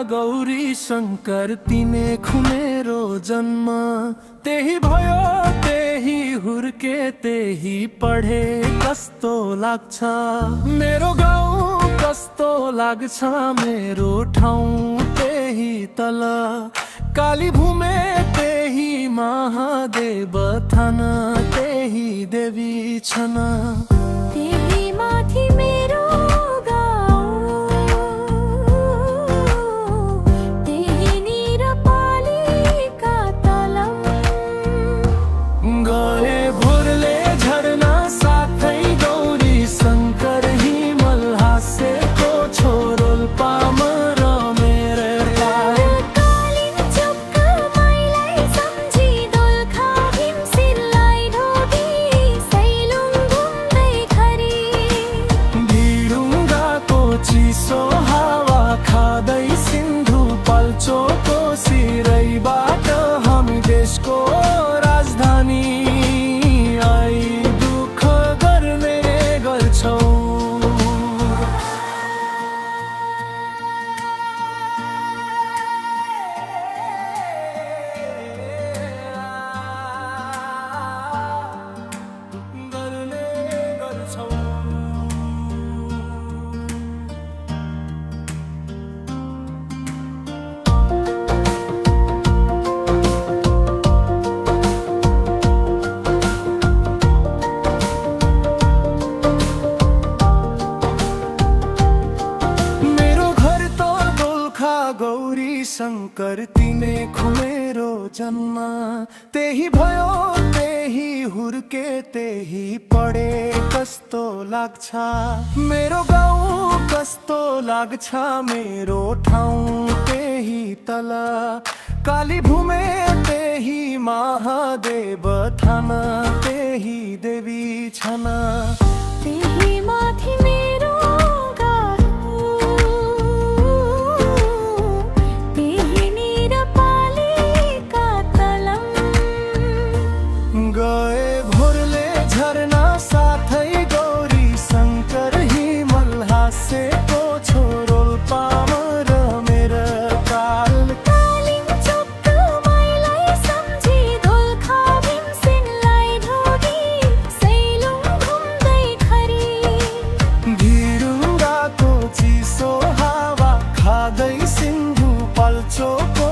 गौरी शंकर तिने खुमेरो जन्म। त्यही भयो त्यही हुर्के त्यही पढे कस्तो लाग्छ मेरो गाउँ, कस्तो लाग्छ मेरो ठाउँ त्यही तल। काली भूमे त्यही महादेव थान, त्यही देवी छन्। त्यही माथि मेरो शंकर तिने खुमेरो जन्म। त्यही भयो त्यही हुर्के त्यही पढे कस्तो लाग्छ मेरो गाउँ, कस्तो लाग्छ मेरो ठाउँ त्यही तल। काली भूमे त्यही महादेव थान, त्यही देवी छन्। त्यही माथि मेरो सिन्धु पल्चोको